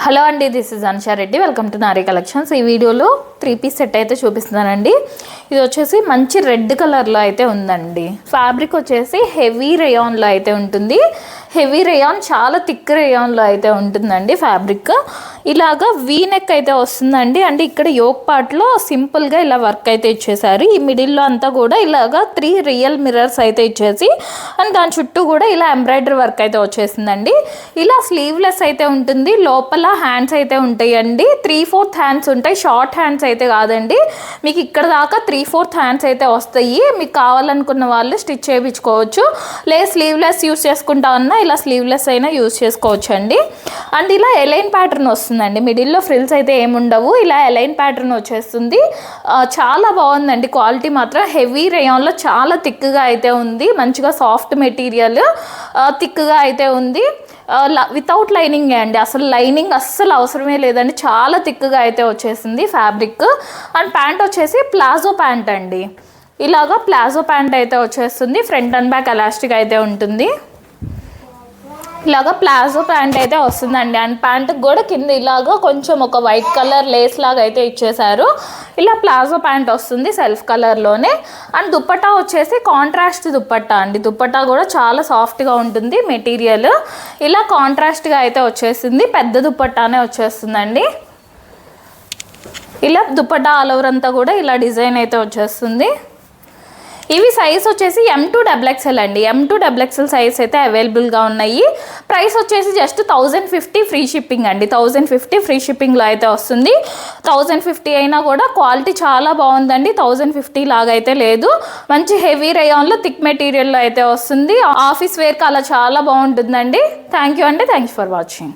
Hello అండి, this is Anusha Reddy. Welcome to Nari collections. ఈ వీడియోలో 3 పీస్ సెట్ అయితే చూపిస్తున్నానండి. ఇది వచ్చేసి మంచి రెడ్ కలర్లో అయితే ఉందండి. ఫ్యాబ్రిక్ వచ్చేసి హెవీ రేయాన్లో అయితే ఉంటుంది. హెవీ రేయాన్, చాలా థిక్ రేయాన్లో అయితే ఉంటుందండి ఫ్యాబ్రిక్. ఇలాగా వీ నెక్ అయితే వస్తుందండి. అంటే ఇక్కడ యోక్ పార్ట్లో సింపుల్గా ఇలా వర్క్ అయితే ఇచ్చేసారు. ఈ మిడిల్లో అంతా కూడా ఇలాగా 3 రియల్ మిర్రర్స్ అయితే ఇచ్చేసి అండ్ దాని చుట్టూ కూడా ఇలా ఎంబ్రాయిడరీ వర్క్ అయితే వచ్చేసిందండి. ఇలా స్లీవ్లెస్ అయితే ఉంటుంది. లోపల హ్యాండ్స్ అయితే ఉంటాయండి. 3/4 హ్యాండ్స్ ఉంటాయి, షార్ట్ హ్యాండ్స్ అయితే కాదండి. మీకు ఇక్కడ దాకా 3/4 హ్యాండ్స్ అయితే వస్తాయి. మీకు కావాలనుకున్న వాళ్ళు స్టిచ్ చేయించుకోవచ్చు. లేదు స్లీవ్లెస్ యూస్ చేసుకుంటా ఉన్నా ఇలా స్లీవ్లెస్ అయినా యూస్ చేసుకోవచ్చు అండి. అండ్ ఇలా ఎలైన్ ప్యాటర్న్ వస్తుందండి. మిడిల్లో ఫ్రిల్స్ అయితే ఏముండవు. ఇలా ఎలైన్ ప్యాటర్న్ వచ్చేస్తుంది. చాలా బాగుందండి. క్వాలిటీ మాత్రం హెవీ రేయాన్లో చాలా థిక్గా అయితే ఉంది. మంచిగా సాఫ్ట్ మెటీరియల్, థిక్గా అయితే ఉంది. వితౌట్ లైనింగ్ అండి. అసలు లైనింగ్ అస్సలు అవసరమే లేదండి. చాలా థిక్గా అయితే వచ్చేసింది ఫ్యాబ్రిక్. అండ్ ప్యాంట్ వచ్చేసి ప్లాజో ప్యాంట్ అండి. ఇలాగా ప్లాజో ప్యాంట్ అయితే వచ్చేస్తుంది. ఫ్రంట్ అండ్ బ్యాక్ ఎలాస్టిక్ అయితే ఉంటుంది. ఇలాగా ప్లాజో ప్యాంట్ అయితే వస్తుందండి. అండ్ ప్యాంట్కి కూడా కింద ఇలాగా కొంచెం ఒక వైట్ కలర్ లేస్ లాగా అయితే ఇచ్చేసారు. ఇలా ప్లాజో ప్యాంట్ వస్తుంది సెల్ఫ్ కలర్లోనే. అండ్ దుప్పట్టా వచ్చేసి కాంట్రాస్ట్ దుప్పట్టా అండి. దుప్పట్టా కూడా చాలా సాఫ్ట్గా ఉంటుంది మెటీరియల్. ఇలా కాంట్రాస్ట్గా అయితే వచ్చేసింది. పెద్ద దుప్పట్టానే వచ్చేస్తుందండి. ఇలా దుప్పట్టా ఆల్ ఓవర్ అంతా కూడా ఇలా డిజైన్ అయితే వచ్చేస్తుంది. ఇవి సైజ్ వచ్చేసి M2XXL అండి. M2XXL సైజ్ అయితే అవైలబుల్గా ఉన్నాయి. ప్రైస్ వచ్చేసి జస్ట్ 1050 ఫ్రీ షిప్పింగ్ అండి. 1050 ఫ్రీ షిప్పింగ్లో అయితే వస్తుంది. 1050 అయినా కూడా క్వాలిటీ చాలా బాగుందండి. 1050 లాగా అయితే లేదు. మంచి హెవీ రేయాన్లో థిక్ మెటీరియల్లో అయితే వస్తుంది. ఆఫీస్ వేర్కి అలా చాలా బాగుంటుందండి. థ్యాంక్ యూ అండి. Thank you for watching.